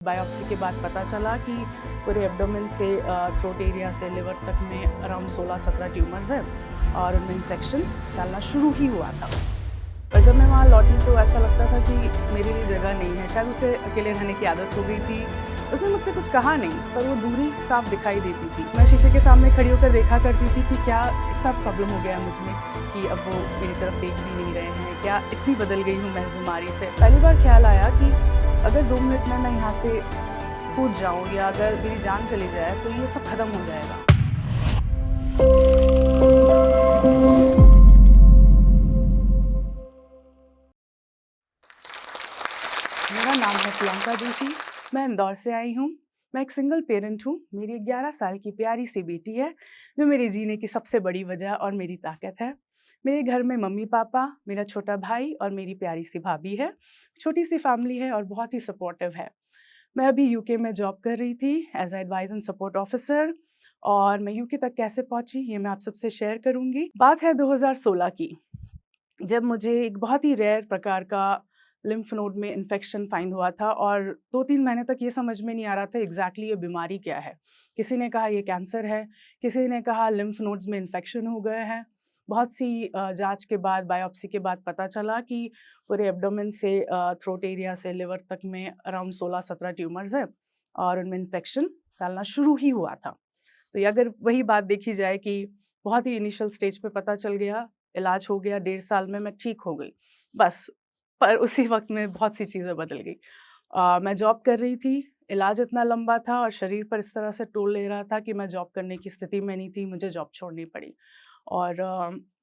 Biopsy के बाद पता चला कि पूरे एब्डोमेन से थ्रोट एरिया से लिवर तक में अराउंड 16-17 ट्यूमर्स हैं और उनमें इन्फेक्शन डालना शुरू ही हुआ था। पर जब मैं वहाँ लौटी तो ऐसा लगता था कि मेरे लिए जगह नहीं है। शायद उसे अकेले रहने की आदत हो गई थी। उसने मुझसे कुछ कहा नहीं, पर वो दूरी साफ दिखाई देती थी। मैं शीशे के सामने खड़ी होकर देखा करती थी कि क्या इतना प्रॉब्लम हो गया है मुझ में कि अब वो मेरी तरफ देख भी नहीं रहे हैं। क्या इतनी बदल गई हूँ मैं बीमारी से। पहली बार ख्याल आया कि अगर 2 मिनट में मैं यहाँ से कूद जाऊँ या अगर मेरी जान चली जाए तो ये सब खत्म हो जाएगा। मेरा नाम है प्रियंका जोशी। मैं इंदौर से आई हूँ। मैं एक सिंगल पेरेंट हूँ। मेरी 11 साल की प्यारी सी बेटी है, जो मेरे जीने की सबसे बड़ी वजह और मेरी ताकत है। मेरे घर में मम्मी-पापा, मेरा छोटा भाई और मेरी प्यारी सी भाभी है। छोटी सी फैमिली है और बहुत ही सपोर्टिव है। मैं अभी यूके में जॉब कर रही थी as a advice and support officer, और मैं यूके तक कैसे पहुँची ये मैं आप सबसे शेयर करूँगी। बात है 2016 की, जब मुझे एक बहुत ही रेयर प्रकार का लिम्फ नोड में इन्फेक्शन फाइंड हुआ था और 2-3 महीने तक ये समझ में नहीं आ रहा था एग्ज़ैक्टली ये बीमारी क्या है। किसी ने कहा ये कैंसर है, किसी ने कहा लिम्फ नोड्स में इन्फेक्शन हो गए हैं। बहुत सी जाँच के बाद, बायोप्सी के बाद पता चला कि पूरे एब्डोमेन से थ्रोट एरिया से लिवर तक में अराउंड 16-17 ट्यूमर्स हैं और उनमें इन्फेक्शन फैलना शुरू ही हुआ था। तो ये अगर वही बात देखी जाए कि बहुत ही इनिशियल स्टेज पे पता चल गया, इलाज हो गया, 1.5 साल में मैं ठीक हो गई, बस। पर उसी वक़्त में बहुत सी चीज़ें बदल गई। मैं जॉब कर रही थी, इलाज इतना लंबा था और शरीर पर इस तरह से टोल ले रहा था कि मैं जॉब करने की स्थिति में नहीं थी, मुझे जॉब छोड़नी पड़ी। और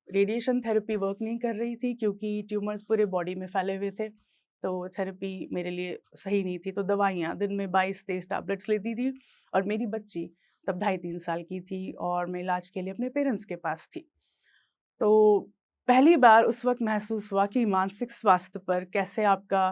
रेडिएशन थेरेपी वर्क नहीं कर रही थी क्योंकि ट्यूमर्स पूरे बॉडी में फैले हुए थे, तो थेरेपी मेरे लिए सही नहीं थी। तो दवाइयाँ दिन में 22-23 टैबलेट्स लेती थी और मेरी बच्ची तब 2.5-3 साल की थी और मैं इलाज के लिए अपने पेरेंट्स के पास थी। तो पहली बार उस वक़्त महसूस हुआ कि मानसिक स्वास्थ्य पर कैसे आपका,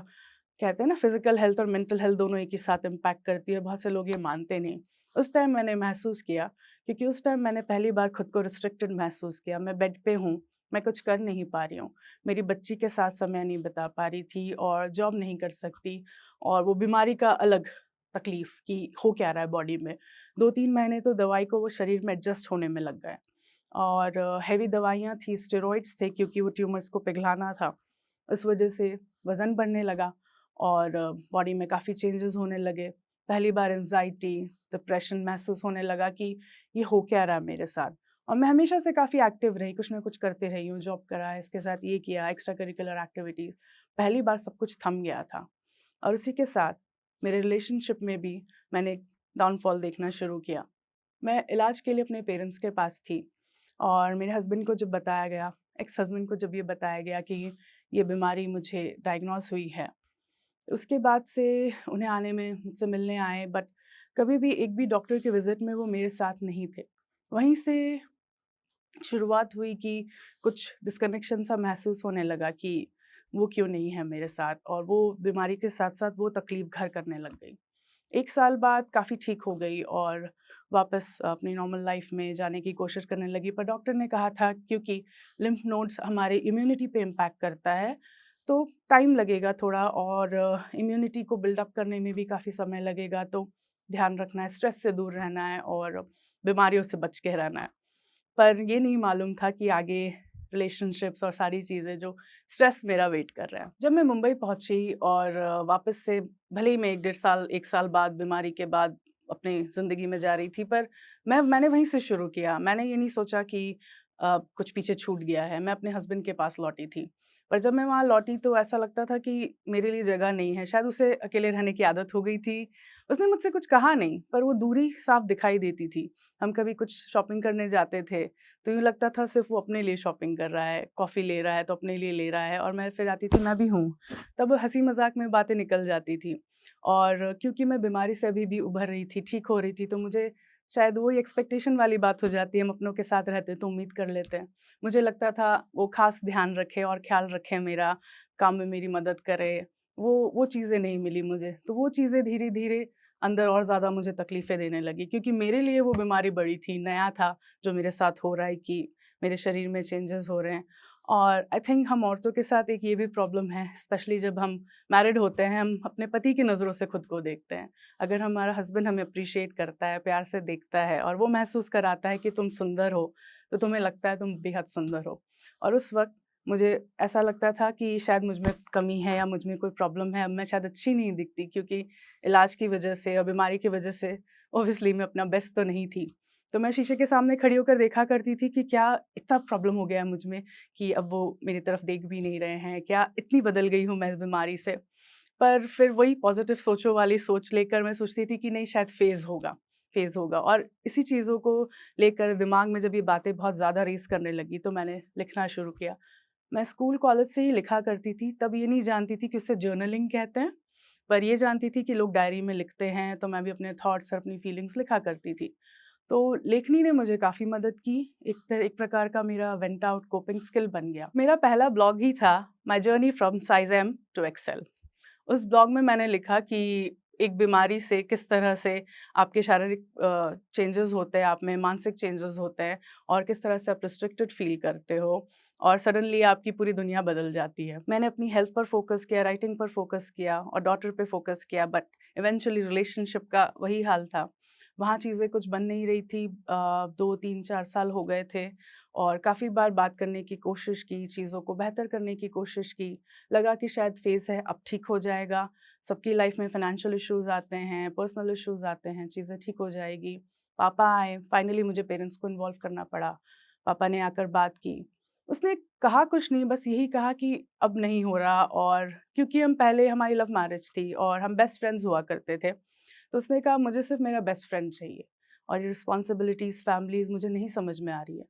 कहते हैं ना, फिज़िकल हेल्थ और मेंटल हेल्थ दोनों एक ही साथ इम्पैक्ट करती है। बहुत से लोग ये मानते नहीं। उस टाइम मैंने महसूस किया, क्योंकि उस टाइम मैंने पहली बार खुद को रिस्ट्रिक्टेड महसूस किया। मैं बेड पे हूँ, मैं कुछ कर नहीं पा रही हूँ। मेरी बच्ची के साथ समय नहीं बिता पा रही थी और जॉब नहीं कर सकती, और वो बीमारी का अलग तकलीफ़ कि हो क्या रहा है बॉडी में। 2-3 महीने तो दवाई को वो शरीर में एडजस्ट होने में लग गए। और हेवी दवाइयाँ थी, स्टेरॉइड्स थे, क्योंकि वो ट्यूमर्स को पिघलाना था। इस वजह से वज़न बढ़ने लगा और बॉडी में काफ़ी चेंजेस होने लगे। पहली बार एंग्ज़ायटी, डिप्रेशन महसूस होने लगा कि ये हो क्या रहा है मेरे साथ। और मैं हमेशा से काफ़ी एक्टिव रही, कुछ ना कुछ करते रही हूँ, जॉब करा है, इसके साथ ये किया, एक्स्ट्रा करिकुलर एक्टिविटीज़। पहली बार सब कुछ थम गया था और उसी के साथ मेरे रिलेशनशिप में भी मैंने डाउनफॉल देखना शुरू किया। मैं इलाज के लिए अपने पेरेंट्स के पास थी और मेरे हस्बैंड को जब बताया गया, एक्स हस्बैंड को जब ये बताया गया कि ये बीमारी मुझे डायग्नोस हुई है, उसके बाद से उन्हें आने में, मुझसे मिलने आए, बट कभी भी एक भी डॉक्टर के विज़िट में वो मेरे साथ नहीं थे। वहीं से शुरुआत हुई कि कुछ डिस्कनेक्शन सा महसूस होने लगा कि वो क्यों नहीं है मेरे साथ, और वो बीमारी के साथ-साथ वो तकलीफ़ घर करने लग गई। 1 साल बाद काफ़ी ठीक हो गई और वापस अपनी नॉर्मल लाइफ में जाने की कोशिश करने लगी, पर डॉक्टर ने कहा था क्योंकि लिम्फ नोड्स हमारे इम्यूनिटी पे इम्पैक्ट करता है, तो टाइम लगेगा थोड़ा, और इम्यूनिटी को बिल्डअप करने में भी काफ़ी समय लगेगा, तो ध्यान रखना है, स्ट्रेस से दूर रहना है और बीमारियों से बच के रहना है। पर ये नहीं मालूम था कि आगे रिलेशनशिप्स और सारी चीज़ें, जो स्ट्रेस मेरा वेट कर रहा है। जब मैं मुंबई पहुँची और वापस से, भले ही मैं 1 डेढ़ साल 1 साल बाद बीमारी के बाद अपनी ज़िंदगी में जा रही थी, पर मैंने वहीं से शुरू किया। मैंने ये नहीं सोचा कि कुछ पीछे छूट गया है। मैं अपने हस्बैंड के पास लौटी थी। पर जब मैं वहाँ लौटी तो ऐसा लगता था कि मेरे लिए जगह नहीं है। शायद उसे अकेले रहने की आदत हो गई थी। उसने मुझसे कुछ कहा नहीं, पर वो दूरी साफ दिखाई देती थी। हम कभी कुछ शॉपिंग करने जाते थे, तो यूँ लगता था सिर्फ़ वो अपने लिए शॉपिंग कर रहा है, कॉफ़ी ले रहा है तो अपने लिए ले रहा है, और मैं फिर आती थी, मैं भी हूँ। तब हँसी-मज़ाक में बातें निकल जाती थी, और क्योंकि मैं बीमारी से अभी भी उभर रही थी, ठीक हो रही थी, तो मुझे शायद वही एक्सपेक्टेशन वाली बात हो जाती है, हम अपनों के साथ रहते तो उम्मीद कर लेते हैं। मुझे लगता था वो ख़ास ध्यान रखे और ख़्याल रखे मेरा, काम में मेरी मदद करे, वो चीज़ें नहीं मिली मुझे। तो वो चीज़ें धीरे-धीरे अंदर और ज़्यादा मुझे तकलीफ़ें देने लगी, क्योंकि मेरे लिए वो बीमारी बड़ी थी, नया था जो मेरे साथ हो रहा है कि मेरे शरीर में चेंजेस हो रहे हैं। और आई थिंक हम औरतों के साथ एक ये भी प्रॉब्लम है, स्पेशली जब हम मैरिड होते हैं, हम अपने पति की नज़रों से खुद को देखते हैं। अगर हमारा हस्बैंड हमें अप्रिशिएट करता है, प्यार से देखता है और वो महसूस कराता है कि तुम सुंदर हो, तो तुम्हें लगता है तुम बेहद सुंदर हो। और उस वक़्त मुझे ऐसा लगता था कि शायद मुझ में कमी है या मुझ में कोई प्रॉब्लम है, अब मैं शायद अच्छी नहीं दिखती, क्योंकि इलाज की वज़ह से और बीमारी की वज़ह से ऑब्वियसली मैं अपना बेस्ट तो नहीं थी। तो मैं शीशे के सामने खड़ी होकर देखा करती थी कि क्या इतना प्रॉब्लम हो गया है मुझ में कि अब वो मेरी तरफ देख भी नहीं रहे हैं, क्या इतनी बदल गई हूँ मैं इस बीमारी से। पर फिर वही पॉज़िटिव सोचो वाली सोच लेकर मैं सोचती थी कि नहीं, शायद फ़ेज़ होगा, और इसी चीज़ों को लेकर दिमाग में जब ये बातें बहुत ज़्यादा रेस करने लगी तो मैंने लिखना शुरू किया। मैं स्कूल कॉलेज से ही लिखा करती थी, तब ये नहीं जानती थी कि उसे जर्नलिंग कहते हैं, पर ये जानती थी कि लोग डायरी में लिखते हैं, तो मैं भी अपने थॉट्स और अपनी फीलिंग्स लिखा करती थी। तो लेखनी ने मुझे काफ़ी मदद की, एक प्रकार का मेरा वेंट आउट कोपिंग स्किल बन गया। मेरा पहला ब्लॉग ही था my journey from size M to XL. उस ब्लॉग में मैंने लिखा कि एक बीमारी से किस तरह से आपके शारीरिक चेंजेस होते हैं, आप में मानसिक चेंजेस होते हैं, और किस तरह से आप रिस्ट्रिक्टेड फ़ील करते हो और सडनली आपकी पूरी दुनिया बदल जाती है। मैंने अपनी हेल्थ पर फ़ोकस किया, राइटिंग पर फ़ोकस किया और डॉटर पे फ़ोकस किया, बट इवेंचुअली रिलेशनशिप का वही हाल था। वहाँ चीज़ें कुछ बन नहीं रही थी। 2, 3, 4 साल हो गए थे और काफ़ी बार बात करने की कोशिश की, चीज़ों को बेहतर करने की कोशिश की। लगा कि शायद फ़ेज़ है, अब ठीक हो जाएगा। सबकी लाइफ़ में फ़ाइनेंशियल इश्यूज़ आते हैं, पर्सनल इश्यूज़ आते हैं, चीज़ें ठीक हो जाएगी। पापा आए, फाइनली मुझे पेरेंट्स को इन्वॉल्व करना पड़ा। पापा ने आकर बात की। उसने कहा कुछ नहीं, बस यही कहा कि अब नहीं हो रहा, और क्योंकि हम पहले हमारी लव मैरिज थी और हम बेस्ट फ्रेंड्स हुआ करते थे, तो उसने कहा मुझे सिर्फ़ मेरा बेस्ट फ्रेंड चाहिए और ये रिस्पॉन्सिबिलिटीज़, फैमिलीज़ मुझे नहीं समझ में आ रही है।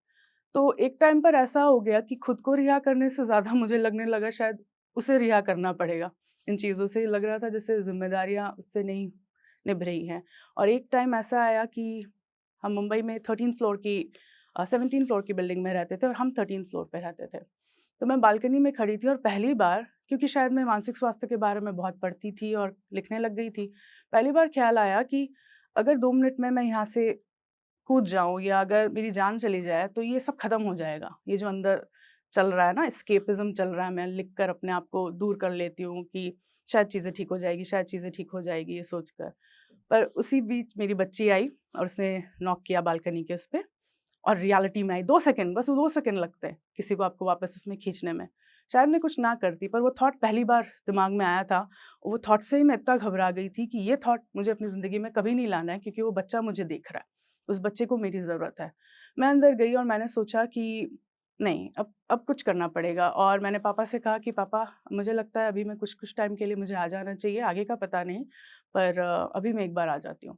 तो एक टाइम पर ऐसा हो गया कि खुद को रिहा करने से ज़्यादा मुझे लगने लगा शायद उसे रिहा करना पड़ेगा। इन चीज़ों से लग रहा था जैसे ज़िम्मेदारियाँ उससे नहीं निभ रही हैं। और एक टाइम ऐसा आया कि हम मुंबई में 17 फ्लोर की बिल्डिंग में रहते थे और हम 13 फ्लोर पे रहते थे। तो मैं बालकनी में खड़ी थी और पहली बार, क्योंकि शायद मैं मानसिक स्वास्थ्य के बारे में बहुत पढ़ती थी और लिखने लग गई थी, पहली बार ख़्याल आया कि अगर 2 मिनट में मैं यहाँ से कूद जाऊँ या अगर मेरी जान चली जाए तो ये सब ख़त्म हो जाएगा। ये जो अंदर चल रहा है ना, एस्केपिज़्म चल रहा है, मैं लिख कर अपने आप को दूर कर लेती हूँ कि शायद चीज़ें ठीक हो जाएगी, शायद चीज़ें ठीक हो जाएगी, ये सोचकर। पर उसी बीच मेरी बच्ची आई और उसने नॉक किया बालकनी के उस पे, और रियलिटी में आई। 2 सेकंड, बस वो 2 सेकंड लगते हैं किसी को आपको वापस उसमें खींचने में। शायद मैं कुछ ना करती, पर वो थॉट पहली बार दिमाग में आया था। वो थॉट से ही मैं इतना घबरा गई थी कि ये थॉट मुझे अपनी ज़िंदगी में कभी नहीं लाना है, क्योंकि वो बच्चा मुझे देख रहा है। उस बच्चे को मेरी ज़रूरत है। मैं अंदर गई और मैंने सोचा कि नहीं, अब कुछ करना पड़ेगा, और मैंने पापा से कहा कि पापा, मुझे लगता है अभी मैं कुछ-कुछ टाइम के लिए मुझे आ जाना चाहिए, आगे का पता नहीं, पर अभी मैं एक बार आ जाती हूँ।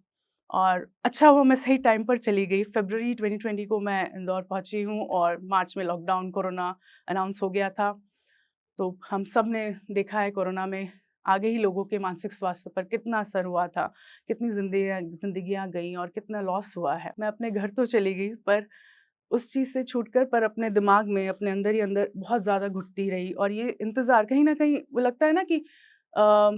और अच्छा हुआ मैं सही टाइम पर चली गई। फ़रवरी 2020 को मैं इंदौर पहुँची हूँ और मार्च में लॉकडाउन, कोरोना अनाउंस हो गया था। तो हम सब ने देखा है कोरोना में आगे ही लोगों के मानसिक स्वास्थ्य पर कितना असर हुआ था, कितनी ज़िंदगियाँ गईं और कितना लॉस हुआ है। मैं अपने घर तो चली गई, पर उस चीज़ से छूटकर पर अपने दिमाग में, अपने अंदर ही अंदर बहुत ज़्यादा घुटती रही, और ये इंतज़ार कहीं न कहीं वो लगता है ना कि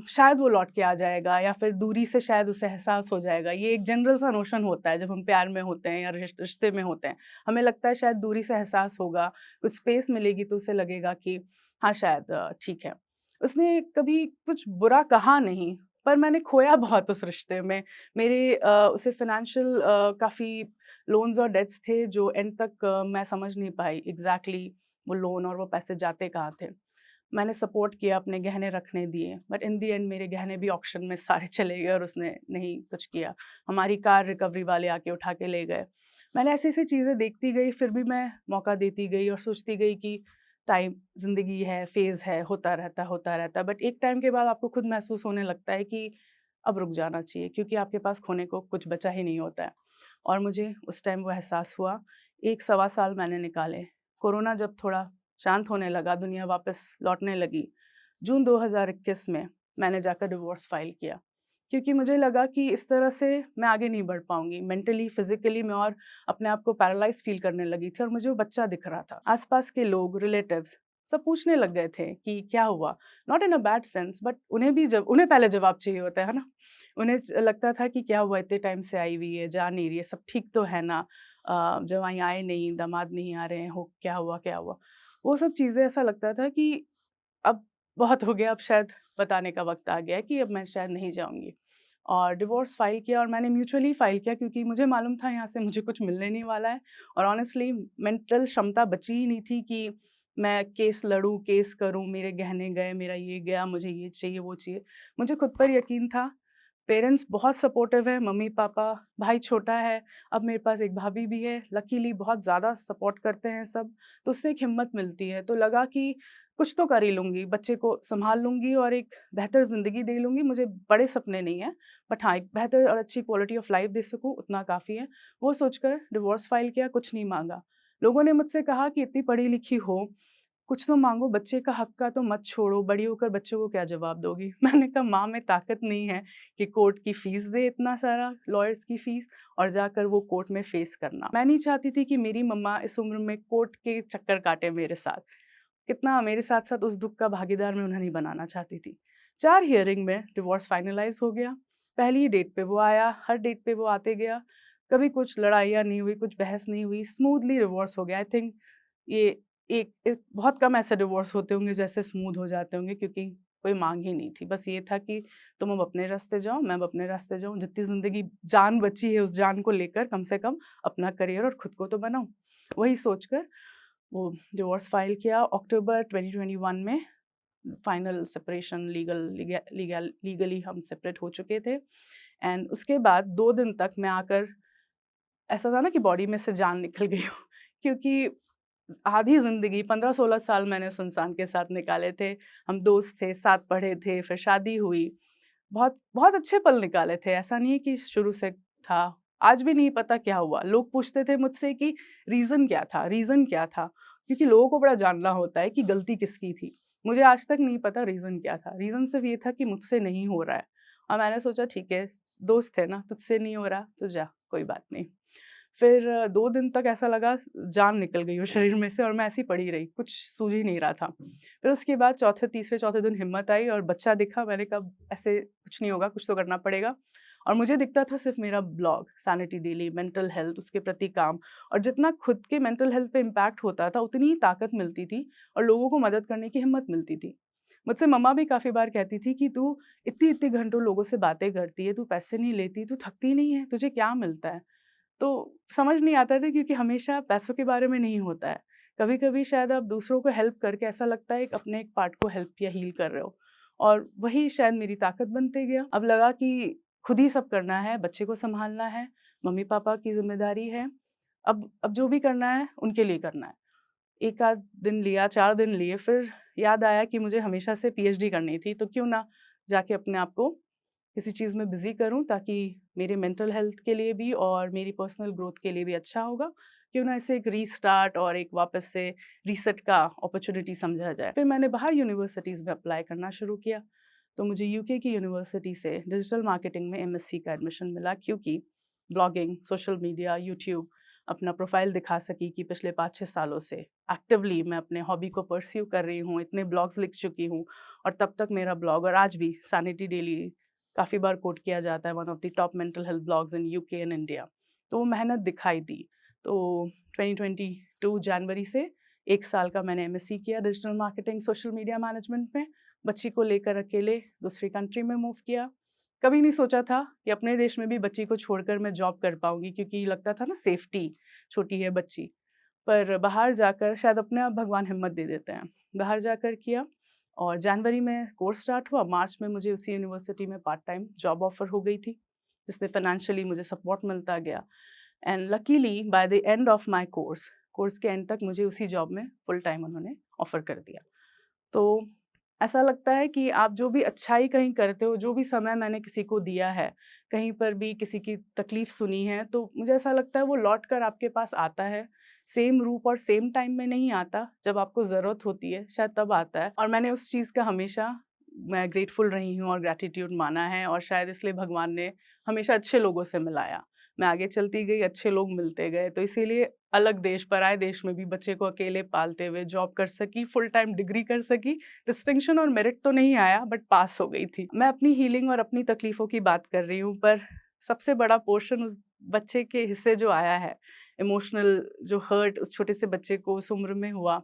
शायद वो लौट के आ जाएगा या फिर दूरी से शायद उसे एहसास हो जाएगा। ये एक जनरल सा नोशन होता है जब हम प्यार में होते हैं या रिश्ते में होते हैं। हमें लगता है शायद दूरी से एहसास होगा, कुछ स्पेस मिलेगी तो उसे लगेगा कि हाँ, शायद ठीक है। उसने कभी कुछ बुरा कहा नहीं, पर मैंने खोया बहुत उस रिश्ते में। मेरे उसे फ़ाइनेंशियल काफ़ी लोन्स और डेट्स थे जो एंड तक मैं समझ नहीं पाई एग्ज़ैक्टली वो लोन और वो पैसे जाते कहाँ थे। मैंने सपोर्ट किया, अपने गहने रखने दिए, बट इन द एंड मेरे गहने भी ऑक्शन में सारे चले गए और उसने नहीं कुछ किया। हमारी कार रिकवरी वाले आके उठा के ले गए। मैंने ऐसी-ऐसी चीज़ें देखती गई, फिर भी मैं मौका देती गई और सोचती गई कि टाइम, ज़िंदगी है, फ़ेज़ है, होता रहता है। बट एक टाइम के बाद आपको खुद महसूस होने लगता है कि अब रुक जाना चाहिए, क्योंकि आपके पास खोने को कुछ बचा ही नहीं होता है। और मुझे उस टाइम वो एहसास हुआ। 1 सवा साल मैंने निकाले। कोरोना जब थोड़ा शांत होने लगा, दुनिया वापस लौटने लगी, जून 2021 में मैंने जाकर डिवोर्स फाइल किया। क्योंकि मुझे लगा कि इस तरह से मैं आगे नहीं बढ़ पाऊँगी। मेंटली, फिज़िकली मैं और अपने आप को पैरालाइज़ फ़ील करने लगी थी और मुझे वो बच्चा दिख रहा था। आस-पास के लोग, रिलेटिव्स सब पूछने लग गए थे कि क्या हुआ? Not in a bad sense, but उन्हें पहले जवाब चाहिए होता है ना? उन्हें लगता था कि क्या हुआ, इतने टाइम से आई हुई है, जा नहीं रही है, सब ठीक तो है ना? जवाई आए नहीं, दामाद नहीं आ रहे हैं, हो क्या हुआ, क्या हुआ? वो सब चीज़ें ऐसा लगता था कि अब बहुत हो गया, अब शायद बताने का वक़्त आ गया है कि अब मैं शायद नहीं जाऊँगी। और डिवोर्स फ़ाइल किया और मैंने म्यूचुअली फ़ाइल किया क्योंकि मुझे मालूम था यहाँ से मुझे कुछ मिलने नहीं वाला है और ऑनेस्टली मेंटल क्षमता बची ही नहीं थी कि मैं केस लड़ूँ, केस करूँ, मेरे गहने गए, मेरा ये गया, मुझे ये चाहिए, वो चाहिए। मुझे खुद पर यकीन था, पेरेंट्स बहुत सपोर्टिव है, मम्मी-पापा, भाई छोटा है, अब मेरे पास एक भाभी भी है, लकीली बहुत ज़्यादा सपोर्ट करते हैं सब, तो उससे एक हिम्मत मिलती है। तो लगा कि कुछ तो कर ही लूँगी, बच्चे को सँभाल लूँगी और एक बेहतर ज़िंदगी दे लूँगी। मुझे बड़े सपने नहीं हैं, बट हाँ, एक बेहतर और अच्छी क्वालिटी ऑफ लाइफ़ दे सकूँ, उतना काफ़ी है। वो सोचकर डिवोर्स फाइल किया, कुछ नहीं माँगा। लोगों ने मुझसे कहा कि इतनी पढ़ी-लिखी हो, कुछ तो माँगो, बच्चे का हक का तो मत छोड़ो, बड़ी होकर बच्चों को क्या जवाब दोगी? मैंने कहा माँ में ताकत नहीं है कि कोर्ट की फ़ीस दे इतना सारा, लॉयर्स की फ़ीस और जाकर वो कोर्ट में फ़ेस करना। मैं नहीं चाहती थी कि मेरी मम्मा इस उम्र में कोर्ट के चक्कर काटे मेरे साथ। कितना मेरे साथ-साथ उस दुःख का भागीदार मैं उन्हें नहीं बनाना चाहती थी। 4 हियरिंग में डिवोर्स फाइनलाइज़ हो गया। पहली ही डेट पे वो आया, हर डेट पे वो आते गया। कभी कुछ लड़ाइयाँ नहीं हुई, कुछ बहस नहीं हुई, स्मूथली डिवोर्स हो गया। आई थिंक ये एक एक बहुत कम ऐसे डिवोर्स होते होंगे जो ऐसे स्मूथ हो जाते होंगे क्योंकि कोई माँग ही नहीं थी। बस ये था कि तुम अब अपने रास्ते जाओ, मैं अब अपने रास्ते जाऊँ। जितनी ज़िंदगी जान बची है उस जान को लेकर कम से कम अपना करियर और खुद को तो बनाऊँ। वही सोचकर वो डिवोर्स फाइल किया। अक्टूबर 2021 में फाइनल सेपरेशन लीगली हम सेपरेट हो चुके थे एंड उसके बाद 2 दिन तक मैं आकर ऐसा था ना कि बॉडी में से जान निकल गई हो क्योंकि आधी ज़िंदगी 15-16 साल मैंने उस इंसान के साथ निकाले थे। हम दोस्त थे, साथ पढ़े थे, फिर शादी हुई। बहुत बहुत अच्छे पल निकाले थे, ऐसा नहीं है कि शुरू से था। आज भी नहीं पता क्या हुआ। लोग पूछते थे मुझसे कि रीज़न क्या था, रीज़न क्या था? क्योंकि लोगों को बड़ा जानना होता है कि गलती किसकी थी। मुझे आज तक नहीं पता रीज़न क्या था। रीज़न सिर्फ़ ये था कि मुझसे नहीं हो रहा है और मैंने सोचा ठीक है, दोस्त है ना, तुझसे नहीं हो रहा तो जा, कोई बात नहीं। फिर 2 दिन तक ऐसा लगा जान निकल गई हो शरीर में से और मैं ऐसी पड़ी रही, कुछ सूझ ही नहीं रहा था। फिर उसके बाद तीसरे-चौथे दिन हिम्मत आई और बच्चा दिखा, मैंने कहा ऐसे कुछ नहीं होगा, कुछ तो करना पड़ेगा। और मुझे दिखता था सिर्फ़ मेरा blog, sanity daily, mental health, उसके प्रति काम और जितना खुद के मेंटल हेल्थ पे इम्पैक्ट होता था, उतनी ही ताकत मिलती थी और लोगों को मदद करने की हिम्मत मिलती थी। मुझसे मम्मा भी काफ़ी बार कहती थी कि, "तू इतनी-इतनी घंटों लोगों से बातें करती है, तू पैसे नहीं लेती, तू थकती नहीं है, तुझे क्या मिलता है?" तो समझ नहीं आता था क्योंकि हमेशा पैसों के बारे में नहीं होता है। कभी-कभी शायद आप दूसरों को हेल्प करके ऐसा लगता है अपने एक पार्ट को हेल्प या हील कर रहे हो और वही शायद मेरी ताकत बनते गया। अब लगा कि खुद ही सब करना है, बच्चे को सँभालना है, मम्मी-पापा की ज़िम्मेदारी है। अब जो भी करना है उनके लिए करना है। 1 आध दिन लिया, 4 दिन लिए, फिर याद आया कि मुझे हमेशा से पीएचडी करनी थी, तो क्यों ना जाके अपने आप को किसी चीज़ में बिज़ी करूँ ताकि मेरे मेंटल हेल्थ के लिए भी और मेरी पर्सनल ग्रोथ के लिए भी अच्छा होगा। क्यों ना इसे एक रीस्टार्ट और एक वापस से रीसेट का अपॉर्च्युनिटी समझा जाए। फिर मैंने बाहर यूनिवर्सिटीज़ में अप्लाई करना शुरू किया, तो मुझे यूके की यूनिवर्सिटी से डिजिटल मार्केटिंग में एमएससी का एडमिशन मिला क्योंकि ब्लॉगिंग, सोशल मीडिया, यूट्यूब अपना प्रोफ़ाइल दिखा सकी कि पिछले 5-6 सालों से एक्टिवली मैं अपने हॉबी को परस्यू कर रही हूँ, इतने ब्लॉग्स लिख चुकी हूँ और तब तक मेरा ब्लॉग और आज भी सैनिटी डेली काफ़ी बार कोट किया जाता है, one of the top mental health blogs in UK and India. तो वो मेहनत दिखाई दी। तो 2022 जनवरी से 1 साल का मैंने एमएससी किया digital marketing, social media management में। बच्ची को लेकर अकेले दूसरी कंट्री में मूव किया। कभी नहीं सोचा था कि अपने देश में भी बच्ची को छोड़कर मैं जॉब कर पाऊँगी क्योंकि लगता था ना सेफ्टी, छोटी है बच्ची। पर बाहर जाकर शायद अपने आप भगवान हिम्मत दे देते हैं। बाहर जाकर किया और जनवरी में कोर्स स्टार्ट हुआ, मार्च में मुझे उसी यूनिवर्सिटी में पार्ट टाइम जॉब ऑफ़र हो गई थी, जिससे फाइनेंशियली मुझे सपोर्ट मिलता गया and luckily by the end of my course के एंड तक मुझे उसी जॉब में फुल टाइम उन्होंने ऑफ़र कर दिया। तो ऐसा लगता है कि आप जो भी अच्छाई कहीं करते हो, जो भी समय मैंने किसी को दिया है, कहीं पर भी किसी की तकलीफ़ सुनी है, तो मुझे ऐसा लगता है वो लौट कर आपके पास आता है। सेम रूप और सेम टाइम में नहीं आता, जब आपको ज़रूरत होती है, शायद तब आता है और मैंने उस चीज़ का हमेशा मैं ग्रेटफुल रही हूँ और ग्रैटिट्यूड माना है और शायद इसलिए भगवान ने हमेशा अच्छे लोगों से मिलाया। मैं आगे चलती गई, अच्छे लोग मिलते गए, तो इसीलिए अलग देश, पराए देश में भी बच्चे को अकेले पालते हुए जॉब कर सकी, फुल टाइम डिग्री कर सकी। डिस्टिंक्शन और मेरिट तो नहीं आया बट पास हो गई थी। मैं अपनी हीलिंग और अपनी तकलीफ़ों की बात कर रही हूँ पर सबसे बड़ा पोर्शन उस बच्चे के हिस्से जो आया है, इमोशनल जो हर्ट उस छोटे से बच्चे को उस उम्र में हुआ,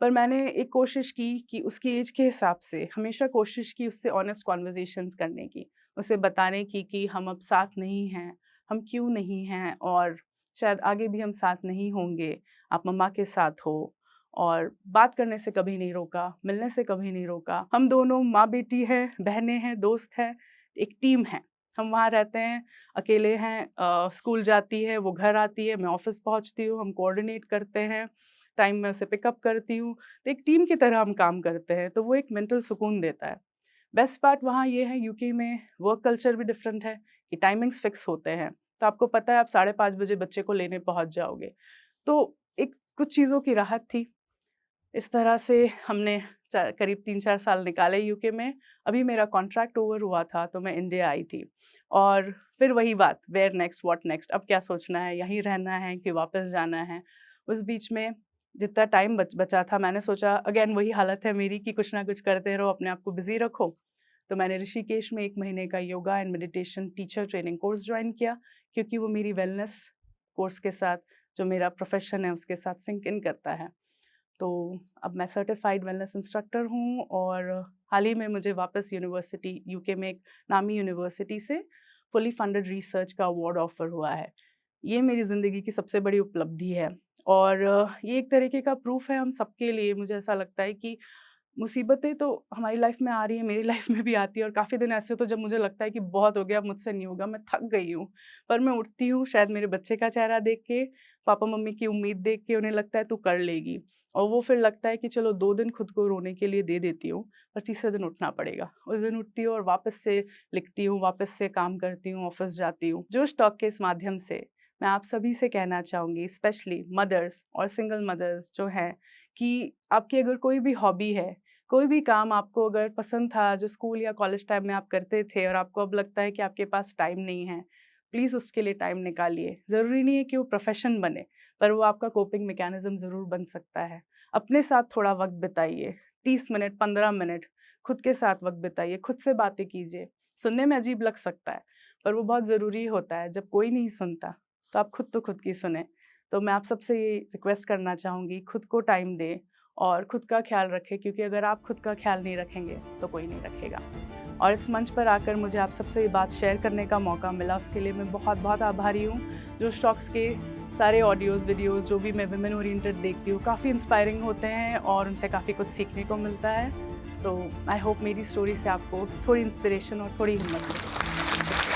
पर मैंने एक कोशिश की कि उसकी एज के हिसाब से हमेशा कोशिश की उससे ऑनेस्ट कन्वर्सेशंस करने की, उसे बताने की कि हम अब साथ नहीं हैं, हम क्यों नहीं हैं और शायद आगे भी हम साथ नहीं होंगे, आप मम्मा के साथ हो। और बात करने से कभी नहीं रोका, मिलने से कभी नहीं रोका। हम दोनों माँ-बेटी हैं, बहनें हैं, दोस्त हैं, एक टीम है। हम वहाँ रहते हैं, अकेले हैं, स्कूल जाती है, वो घर आती है, मैं ऑफ़िस पहुँचती हूँ, हम कोऑर्डिनेट करते हैं, टाइम में उसे पिकअप करती हूँ। तो एक टीम की तरह हम काम करते हैं, तो वो एक मेंटल सुकून देता है। बेस्ट पार्ट वहाँ ये है यूके में वर्क कल्चर भी डिफरेंट है कि टाइमिंग्स फिक्स होते हैं। तो आपको पता है आप 5:30 बजे बच्चे को लेने पहुँच जाओगे। तो एक कुछ चीज़ों की राहत थी। इस तरह से हमने करीब 3-4 साल निकाले यूके में। अभी मेरा कॉन्ट्रैक्ट ओवर हुआ था तो मैं इंडिया आई थी और फिर वही बात वेयर नेक्स्ट, व्हाट नेक्स्ट, अब क्या सोचना है, यहीं रहना है कि वापस जाना है? उस बीच में जितना टाइम बचा था मैंने सोचा अगेन वही हालत है मेरी कि कुछ ना कुछ करते रहो, अपने आप को बिज़ी रखो। तो मैंने ऋषिकेश में 1 महीने का yoga and meditation teacher training course join किया क्योंकि वो मेरी वेलनेस कोर्स के साथ जो मेरा प्रोफ़ेशन है उसके साथ सिंक इन करता है। तो अब मैं सर्टिफाइड वेलनेस इंस्ट्रक्टर हूँ और हाल ही में मुझे वापस यूनिवर्सिटी यूके में एक नामी यूनिवर्सिटी से फुली फंडेड रिसर्च का अवार्ड ऑफर हुआ है। ये मेरी ज़िंदगी की सबसे बड़ी उपलब्धि है और ये एक तरीके का प्रूफ़ है हम सबके लिए। मुझे ऐसा लगता है कि मुसीबतें तो हमारी लाइफ में आ रही हैं, मेरी लाइफ में भी आती है और काफ़ी दिन ऐसे तो जब मुझे लगता है कि बहुत हो गया, अब मुझसे नहीं होगा, मैं थक गई हूँ। पर मैं उठती हूँ शायद मेरे बच्चे का चेहरा देख के, पापा-मम्मी की उम्मीद देख के उन्हें लगता है तू कर लेगी और वो फिर लगता है कि चलो 2 दिन खुद को रोने के लिए दे देती हूँ, पर तीसरे दिन उठना पड़ेगा। उस दिन उठती हूँ और वापस से लिखती हूँ, वापस से काम करती हूँ, ऑफ़िस जाती हूँ। जोश टॉक के इस माध्यम से मैं आप सभी से कहना चाहूँगी स्पेशली मदर्स और सिंगल मदर्स जो हैं कि आपकी अगर कोई भी हॉबी है, कोई भी काम आपको अगर पसंद था, जो स्कूल या कॉलेज टाइम में आप करते थे और आपको अब लगता है कि आपके पास टाइम नहीं है, प्लीज़ उसके लिए टाइम निकालिए। ज़रूरी नहीं है कि वो प्रोफ़ेशन बने, पर वो आपका कोपिंग मैकेनिज़्म ज़रूर बन सकता है। अपने साथ थोड़ा वक़्त बिताइए, 30 मिनट, 15 मिनट खुद के साथ वक़्त बिताइए, खुद से बातें कीजिए। सुनने में अजीब लग सकता है, पर वो बहुत ज़रूरी होता है। जब कोई नहीं सुनता, तो आप खुद तो खुद की सुनें। तो मैं आप सबसे ये रिक्वेस्ट करना चाहूँगी, खुद को टाइम दें और खुद का ख़्याल रखें क्योंकि अगर आप खुद का ख़्याल नहीं रखेंगे तो कोई नहीं रखेगा। और इस मंच पर आकर मुझे आप सबसे ये बात शेयर करने का मौका मिला उसके लिए मैं बहुत-बहुत आभारी हूँ। जो स्टॉक्स के सारे ऑडियोज़, वीडियोज़ जो भी मैं वुमेन ओरिएंटेड देखती हूँ काफ़ी इंस्पायरिंग होते हैं और उनसे काफ़ी कुछ सीखने को मिलता है। सो आई होप मेरी स्टोरी से आपको थोड़ी इंस्पिरेशन और थोड़ी हिम्मत मिले।